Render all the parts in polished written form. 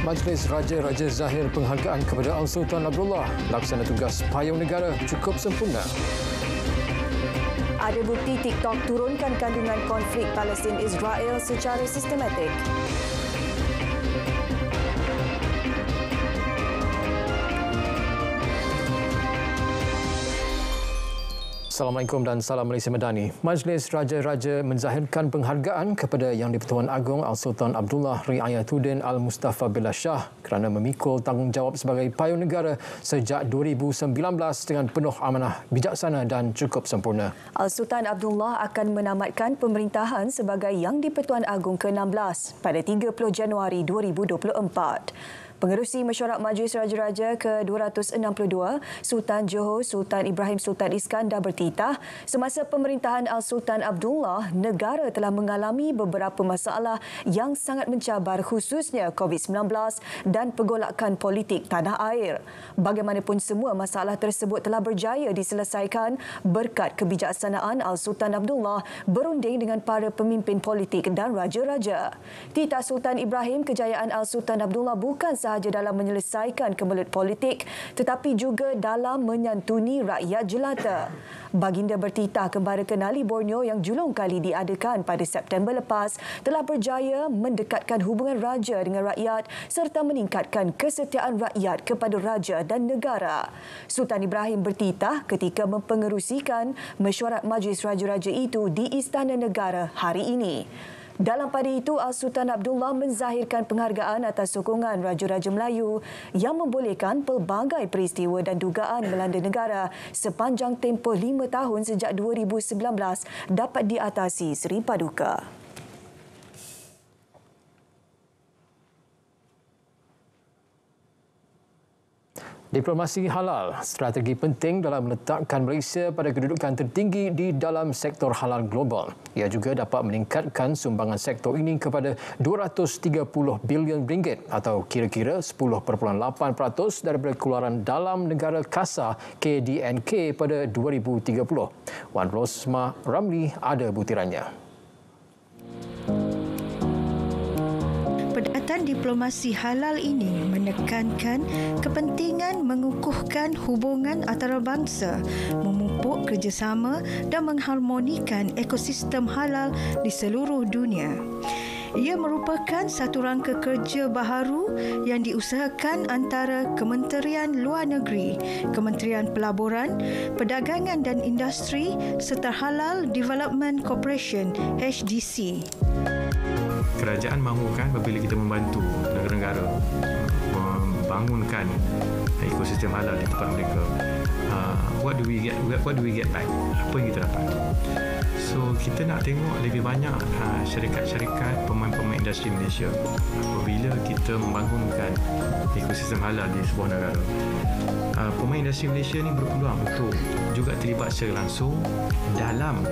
Majlis Raja-Raja Zahir penghargaan kepada Al-Sultan Abdullah. Laksana tugas payung negara cukup sempurna. Ada bukti TikTok turunkan kandungan konflik Palestin-Israel secara sistematik. Assalamualaikum dan salam Malaysia Madani. Majlis Raja-Raja menzahirkan penghargaan kepada Yang di-Pertuan Agong Al-Sultan Abdullah Riayatuddin Al-Mustafa Billah Shah kerana memikul tanggungjawab sebagai payung negara sejak 2019 dengan penuh amanah, bijaksana dan cukup sempurna. Al-Sultan Abdullah akan menamatkan pemerintahan sebagai Yang di-Pertuan Agong ke-16 pada 30 Januari 2024. Pengerusi Mesyuarat Majlis Raja-Raja ke-262, Sultan Johor Sultan Ibrahim Sultan Iskandar bertitah, semasa pemerintahan Al-Sultan Abdullah, negara telah mengalami beberapa masalah yang sangat mencabar khususnya COVID-19 dan pergolakan politik tanah air. Bagaimanapun semua masalah tersebut telah berjaya diselesaikan berkat kebijaksanaan Al-Sultan Abdullah berunding dengan para pemimpin politik dan raja-raja. Titah Sultan Ibrahim, kejayaan Al-Sultan Abdullah bukan sahaja dalam menyelesaikan kemelut politik tetapi juga dalam menyantuni rakyat jelata. Baginda bertitah kembara kenali Borneo yang julung kali diadakan pada September lepas telah berjaya mendekatkan hubungan raja dengan rakyat serta meningkatkan kesetiaan rakyat kepada raja dan negara. Sultan Ibrahim bertitah ketika mempengerusikan mesyuarat Majlis Raja-Raja itu di Istana Negara hari ini. Dalam pada itu, Al-Sultan Abdullah menzahirkan penghargaan atas sokongan Raja-Raja Melayu yang membolehkan pelbagai peristiwa dan dugaan melanda negara sepanjang tempoh 5 tahun sejak 2019 dapat diatasi seri paduka. Diplomasi halal, strategi penting dalam meletakkan Malaysia pada kedudukan tertinggi di dalam sektor halal global. Ia juga dapat meningkatkan sumbangan sektor ini kepada 230 bilion ringgit atau kira-kira 10.8% daripada keluaran dalam negara kasar KDNK pada 2030. Wan Rosma Ramli ada butirannya. Pendekatan diplomasi halal ini menekankan kepentingan mengukuhkan hubungan antarabangsa, memupuk kerjasama dan mengharmonikan ekosistem halal di seluruh dunia. Ia merupakan satu rangka kerja baharu yang diusahakan antara Kementerian Luar Negeri, Kementerian Pelaburan, Perdagangan dan Industri serta Halal Development Corporation HDC. Kerajaan mahukan apabila kita membantu negara-negara membangunkan ekosistem halal di tempat mereka, what do we get back? Apa yang kita dapat? So kita nak tengok lebih banyak syarikat-syarikat pemain-pemain industri Malaysia apabila kita membangunkan ekosistem halal di sebuah negara. Pemain industri Malaysia ni berpeluang untuk juga terlibat secara langsung dalam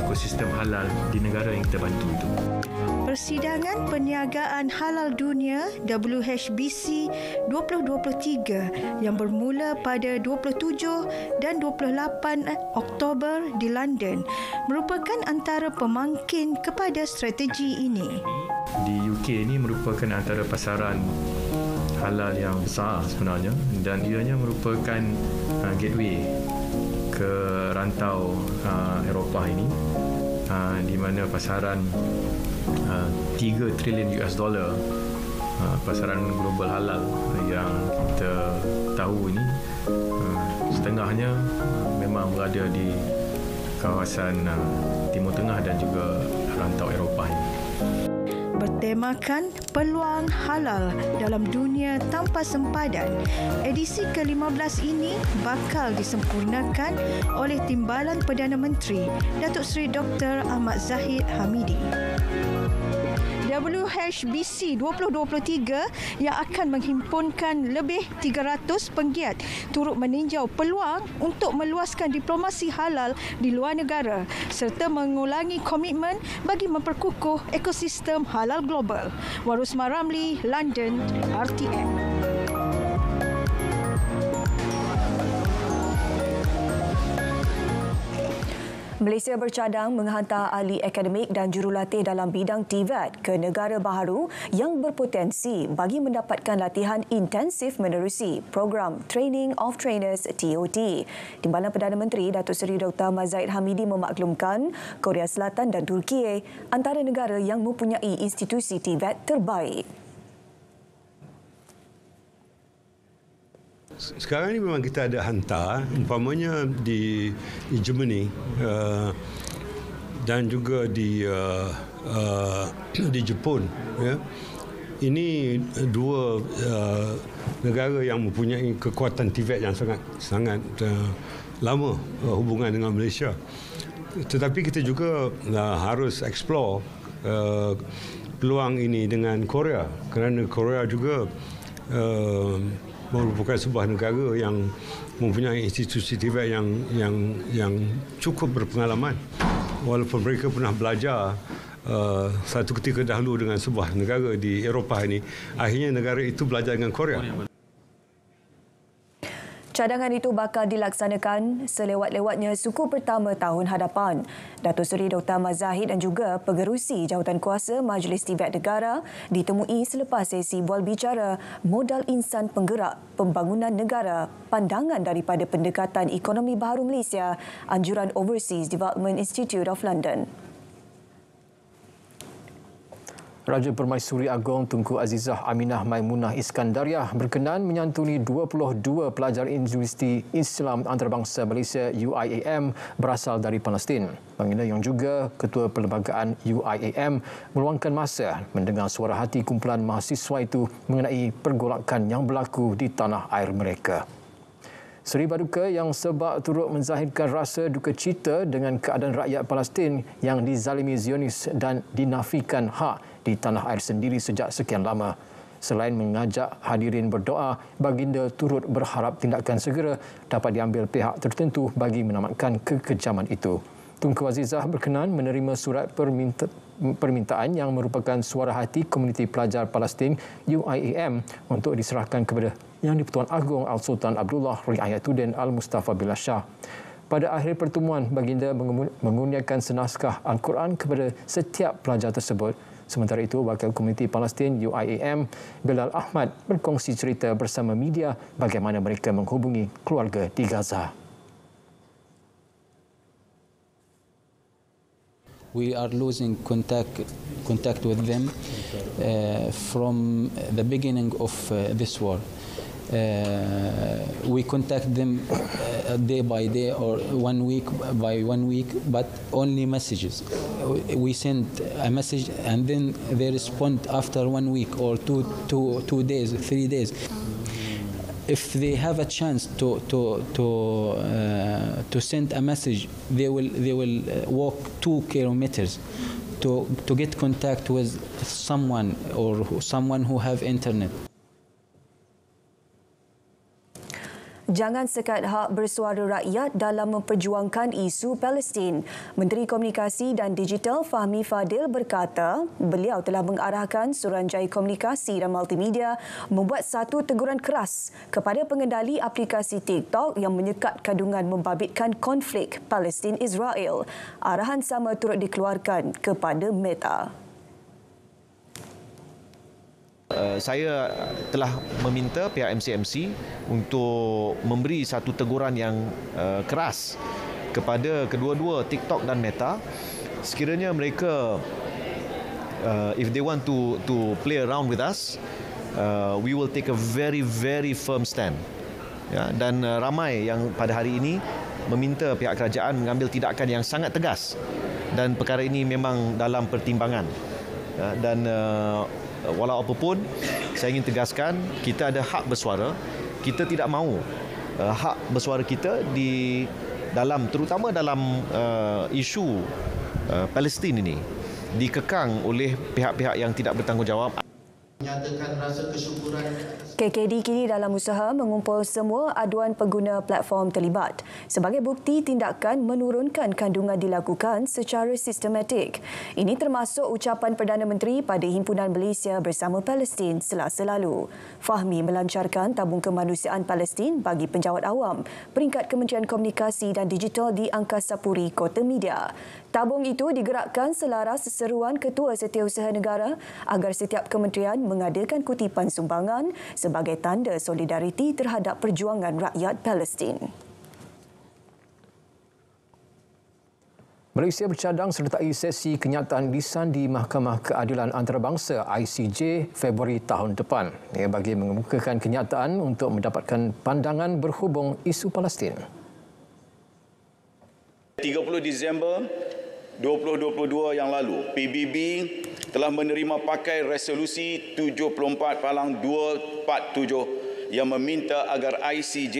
ekosistem halal di negara yang kita bantu itu. Persidangan Perniagaan Halal Dunia WHBC 2023 yang bermula pada 27 dan 28 Oktober di London merupakan antara pemangkin kepada strategi ini. Di UK ini merupakan antara pasaran halal yang besar sebenarnya dan ianya merupakan gateway ke rantau Eropah ini, di mana pasaran 3 trilion US dollar pasaran global halal yang kita tahu ini, setengahnya memang berada di kawasan Timur Tengah dan juga rantau Eropah ini. Bertemakan peluang halal dalam dunia tanpa sempadan, edisi ke-15 ini bakal disempurnakan oleh Timbalan Perdana Menteri Datuk Seri Dr. Ahmad Zahid Hamidi. WHBC 2023 yang akan menghimpunkan lebih 300 penggiat turut meninjau peluang untuk meluaskan diplomasi halal di luar negara serta mengulangi komitmen bagi memperkukuh ekosistem halal global. Warusma Ramli, London, RTM. Malaysia bercadang menghantar ahli akademik dan jurulatih dalam bidang TVET ke negara baharu yang berpotensi bagi mendapatkan latihan intensif menerusi program Training of Trainers TOT. Timbalan Perdana Menteri Datuk Seri Dr. Ahmad Zahid Hamidi memaklumkan Korea Selatan dan Turki antara negara yang mempunyai institusi TVET terbaik. Sekarang ini memang kita ada hantar, umpamanya di Germany dan juga di Jepun. Ya. Ini dua negara yang mempunyai kekuatan TVET yang sangat lama hubungan dengan Malaysia. Tetapi kita juga harus explore peluang ini dengan Korea, kerana Korea juga merupakan sebuah negara yang mempunyai institusi TVET yang cukup berpengalaman. Walaupun mereka pernah belajar satu ketika dahulu dengan sebuah negara di Eropah ini, akhirnya negara itu belajar dengan Korea. Cadangan itu bakal dilaksanakan selewat-lewatnya suku pertama tahun hadapan. Datuk Seri Dr. Ahmad Zahid dan juga pengerusi Jawatankuasa Majlis TVET Negara ditemui selepas sesi bual bicara Modal Insan Penggerak Pembangunan Negara, pandangan daripada Pendekatan Ekonomi Baharu Malaysia, anjuran Overseas Development Institute of London. Raja Permaisuri Agong Tunku Azizah Aminah Maimunah Iskandariah berkenan menyantuni 22 pelajar Universiti Islam Antarabangsa Malaysia UIAM berasal dari Palestin. Baginda yang juga Ketua Perlembagaan UIAM meluangkan masa mendengar suara hati kumpulan mahasiswa itu mengenai pergolakan yang berlaku di tanah air mereka. Seri Baduka yang sebab turut menzahirkan rasa duka cita dengan keadaan rakyat Palestin yang dizalimi Zionis dan dinafikan hak di tanah air sendiri sejak sekian lama. Selain mengajak hadirin berdoa, baginda turut berharap tindakan segera dapat diambil pihak tertentu bagi menamatkan kekejaman itu. Tunku Azizah berkenan menerima surat permintaan yang merupakan suara hati komuniti pelajar Palestin UIAM untuk diserahkan kepada Yang di-Pertuan Agong Al-Sultan Abdullah Riayatuddin Al-Mustafa Billah Shah. Pada akhir pertemuan, baginda mengurniakan senaskah Al-Quran kepada setiap pelajar tersebut. Sementara itu, Wakil Komuniti Palestin UIAM Bilal Ahmad berkongsi cerita bersama media bagaimana mereka menghubungi keluarga di Gaza. We are losing contact with them from the beginning of this war. We contact them day by day or 1 week by 1 week, but only messages. We send a message and then they respond after 1 week or two days, 3 days. If they have a chance to send a message, they will walk 2 kilometers to get contact with someone or someone who have internet. Jangan sekat hak bersuara rakyat dalam memperjuangkan isu Palestin. Menteri Komunikasi dan Digital Fahmi Fadil berkata, beliau telah mengarahkan Suruhanjaya Komunikasi dan Multimedia membuat satu teguran keras kepada pengendali aplikasi TikTok yang menyekat kandungan membabitkan konflik Palestin-Israel. Arahan sama turut dikeluarkan kepada Meta. Saya telah meminta pihak MCMC untuk memberi satu teguran yang keras kepada kedua-dua TikTok dan Meta. Sekiranya mereka if they want to play around with us, we will take a very firm stand. Ya, dan ramai yang pada hari ini meminta pihak kerajaan mengambil tindakan yang sangat tegas, dan perkara ini memang dalam pertimbangan. Ya, dan walau apapun, saya ingin tegaskan, kita ada hak bersuara. Kita tidak mahu hak bersuara kita terutama dalam isu Palestin ini dikekang oleh pihak-pihak yang tidak bertanggungjawab. Menyatakan rasa kesyukuran KKD kini dalam usaha mengumpul semua aduan pengguna platform terlibat sebagai bukti tindakan menurunkan kandungan dilakukan secara sistematik. Ini termasuk ucapan Perdana Menteri pada Himpunan Malaysia bersama Palestin Selasa lalu. Fahmi melancarkan tabung kemanusiaan Palestin bagi penjawat awam peringkat Kementerian Komunikasi dan Digital di Angkasa Puri Kota Media. Tabung itu digerakkan selaras seruan Ketua Setiausaha Negara agar setiap kementerian mengadakan kutipan sumbangan sebagai tanda solidariti terhadap perjuangan rakyat Palestin. Malaysia bercadang sertai sesi kenyataan lisan di Mahkamah Keadilan Antarabangsa ICJ Februari tahun depan. Ia bagi mengemukakan kenyataan untuk mendapatkan pandangan berhubung isu Palestin. 30 Disember 2022 yang lalu, PBB telah menerima pakai resolusi 74/247 yang meminta agar ICJ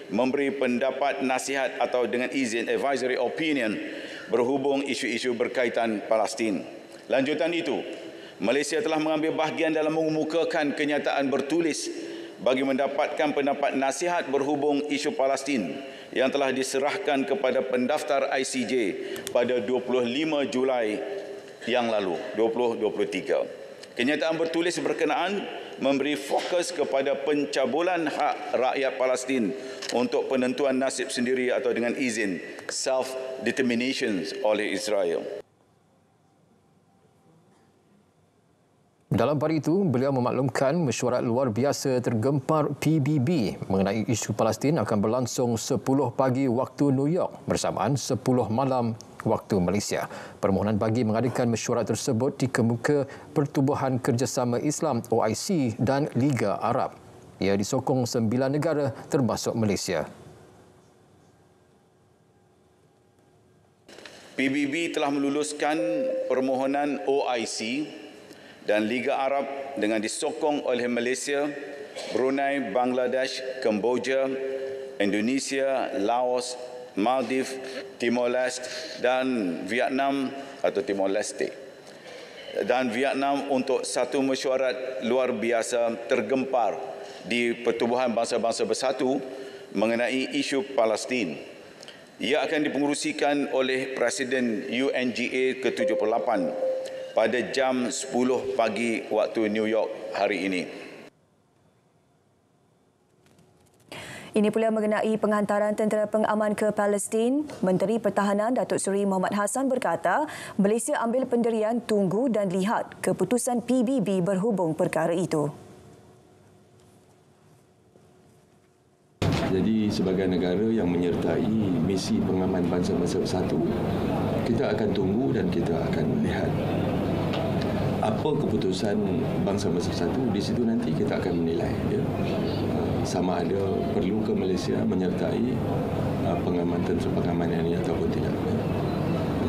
memberi pendapat nasihat atau dengan izin advisory opinion berhubung isu-isu berkaitan Palestin. Lanjutan itu, Malaysia telah mengambil bahagian dalam mengemukakan kenyataan bertulis bagi mendapatkan pendapat nasihat berhubung isu Palestin yang telah diserahkan kepada pendaftar ICJ pada 25 Julai yang lalu, 2023. Kenyataan bertulis berkenaan memberi fokus kepada pencabulan hak rakyat Palestin untuk penentuan nasib sendiri atau dengan izin self-determination oleh Israel. Dalam pada itu, beliau memaklumkan mesyuarat luar biasa tergempar PBB mengenai isu Palestin akan berlangsung 10 pagi waktu New York bersamaan 10 malam waktu Malaysia. Permohonan bagi mengadakan mesyuarat tersebut dikemuka Pertubuhan Kerjasama Islam OIC dan Liga Arab. Ia disokong 9 negara termasuk Malaysia. PBB telah meluluskan permohonan OIC dan Liga Arab dengan disokong oleh Malaysia, Brunei, Bangladesh, Kemboja, Indonesia, Laos, Maldives, Timor Leste dan Vietnam atau Timor Leste. Dan Vietnam untuk satu mesyuarat luar biasa tergempar di Pertubuhan Bangsa-Bangsa Bersatu mengenai isu Palestin. Ia akan dipengerusikan oleh Presiden UNGA ke-78 pada jam 10 pagi waktu New York hari ini. Ini pula mengenai penghantaran tentera pengaman ke Palestin. Menteri Pertahanan Datuk Seri Mohamad Hassan berkata, Malaysia ambil pendirian tunggu dan lihat keputusan PBB berhubung perkara itu. Jadi sebagai negara yang menyertai misi pengaman bangsa-bangsa bersatu, kita akan tunggu dan kita akan lihat apa keputusan bangsa-bangsa bersatu. Di situ nanti kita akan menilai sama ada perlu ke Malaysia menyertai pengaman tentera pengamanan ini ataupun tidak.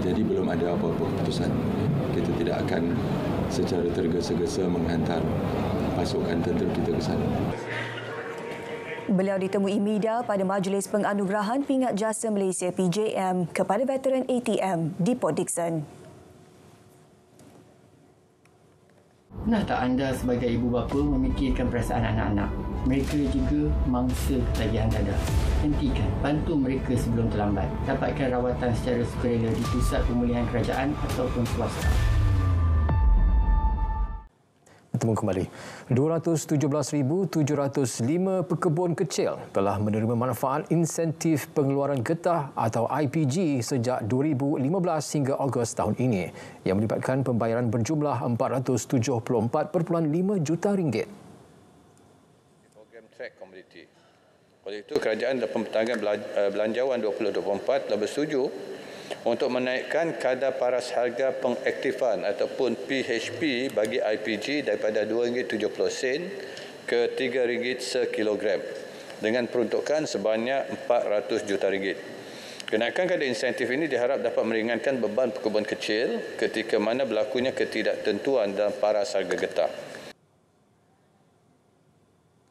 Jadi belum ada apa-apa keputusan. Kita tidak akan secara tergesa-gesa menghantar pasukan tentera kita ke sana. Beliau ditemui media pada Majlis Penganugerahan Pingat Jasa Malaysia PJM kepada veteran ATM di Port Dickson. Pernah tak anda sebagai ibu bapa memikirkan perasaan anak-anak? Mereka juga mangsa ketagihan dada. Hentikan, bantu mereka sebelum terlambat. Dapatkan rawatan secara sukarela di pusat pemulihan kerajaan ataupun swasta. Bertemu kembali. 217,705 pekebun kecil telah menerima manfaat insentif pengeluaran getah atau IPG sejak 2015 hingga Ogos tahun ini yang melibatkan pembayaran berjumlah RM474.5 juta. Program Track Community. Oleh itu, Kerajaan dan Pembentangan Belanjawan 2024 telah bersetuju untuk menaikkan kadar paras harga pengaktifan ataupun PHP bagi IPG daripada RM2.70 ke RM3 sekilogram dengan peruntukan sebanyak RM400 juta. Kenaikan kadar insentif ini diharap dapat meringankan beban pekebun kecil ketika mana berlakunya ketidaktentuan dalam paras harga getah.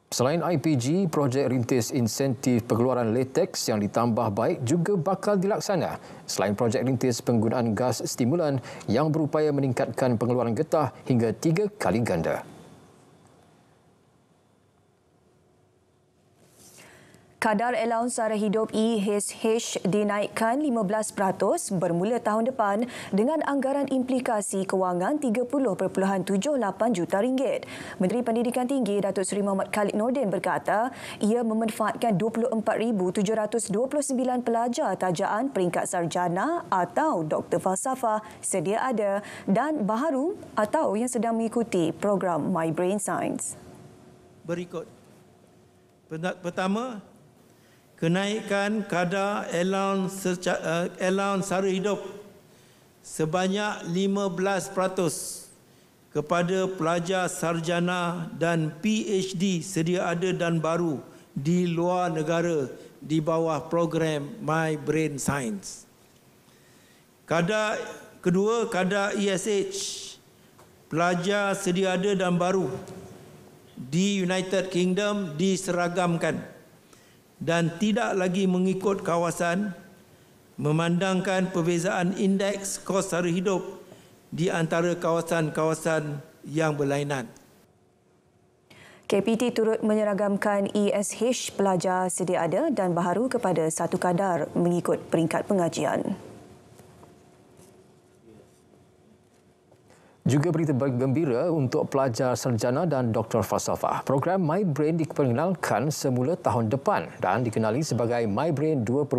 Selain IPG, projek rintis insentif pengeluaran latex yang ditambah baik juga bakal dilaksana. Selain projek rintis penggunaan gas stimulan yang berupaya meningkatkan pengeluaran getah hingga 3 kali ganda. Kadar allowance sara hidup EHH dinaikkan 15% bermula tahun depan dengan anggaran implikasi kewangan RM30.78 juta. Menteri Pendidikan Tinggi Datuk Seri Muhammad Khalid Nordin berkata ia memanfaatkan 24,729 pelajar tajaan peringkat sarjana atau doktor falsafah sedia ada dan baharu atau yang sedang mengikuti program My Brain Science. Berikut. Pertama, kenaikan kadar allowance sara hidup sebanyak 15% kepada pelajar sarjana dan PhD sedia ada dan baru di luar negara di bawah program My Brain Science. Kedua, kadar ESH pelajar sedia ada dan baru di United Kingdom diseragamkan dan tidak lagi mengikut kawasan, memandangkan perbezaan indeks kos sara hidup di antara kawasan-kawasan yang berlainan. KPT turut menyeragamkan ESH pelajar sedia ada dan baharu kepada satu kadar mengikut peringkat pengajian. Juga berita gembira untuk pelajar sarjana dan doktor falsafah. Program My Brain diperkenalkan semula tahun depan dan dikenali sebagai My Brain 2.0.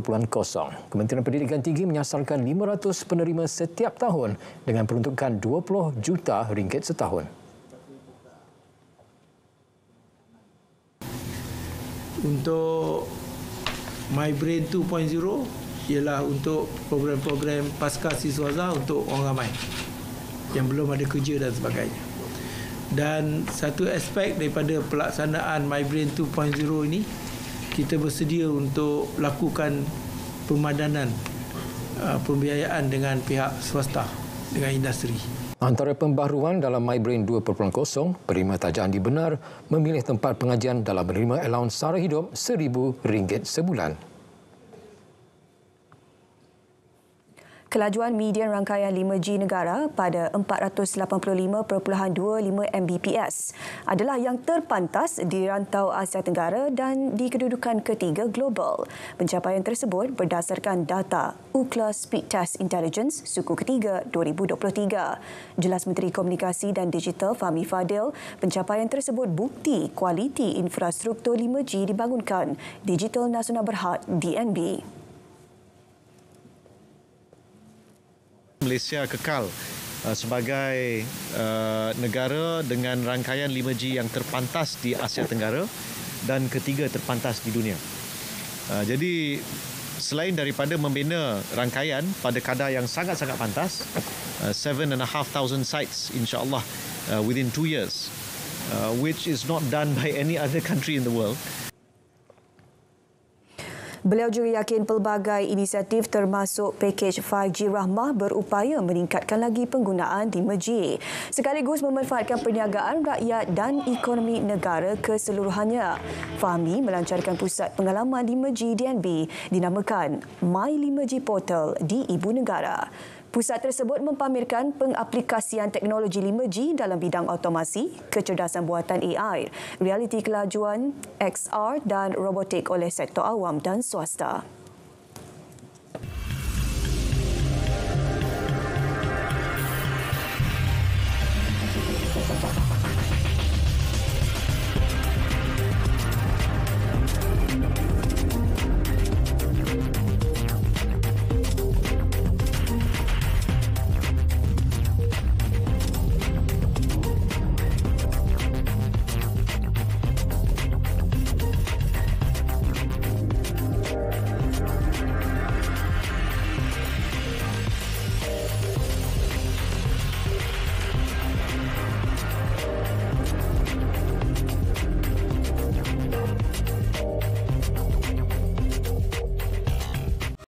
Kementerian Pendidikan Tinggi menyasarkan 500 penerima setiap tahun dengan peruntukan RM20 juta setahun. Untuk My Brain 2.0 ialah untuk program-program pasca siswaza untuk orang ramai yang belum ada kerja dan sebagainya. Dan satu aspek daripada pelaksanaan My Brain 2.0 ini, kita bersedia untuk lakukan pemadanan pembiayaan dengan pihak swasta, dengan industri. Antara pembaharuan dalam My Brain 2.0, penerima tajaan dibenar memilih tempat pengajian dalam menerima allowance sara hidup RM1,000 sebulan. Kelajuan median rangkaian 5G negara pada 485.25 Mbps adalah yang terpantas di rantau Asia Tenggara dan di kedudukan ketiga global. Pencapaian tersebut berdasarkan data Ookla Speed Test Intelligence suku ketiga 2023. Jelas Menteri Komunikasi dan Digital Fahmi Fadil, pencapaian tersebut bukti kualiti infrastruktur 5G dibangunkan Digital Nasional Berhad DNB. Malaysia kekal sebagai negara dengan rangkaian 5G yang terpantas di Asia Tenggara dan ketiga terpantas di dunia. Jadi selain daripada membina rangkaian pada kadar yang sangat-sangat pantas, 7,500 sites insya-Allah within 2 years, which is not done by any other country in the world. Beliau juga yakin pelbagai inisiatif termasuk pakej 5G Rahmah berupaya meningkatkan lagi penggunaan 5G sekaligus memanfaatkan perniagaan rakyat dan ekonomi negara keseluruhannya. Fahmi melancarkan pusat pengalaman 5G DNB dinamakan My 5G Portal di Ibu Negara. Pusat tersebut mempamerkan pengaplikasian teknologi 5G dalam bidang automasi, kecerdasan buatan AI, realiti kelajuan XR dan robotik oleh sektor awam dan swasta.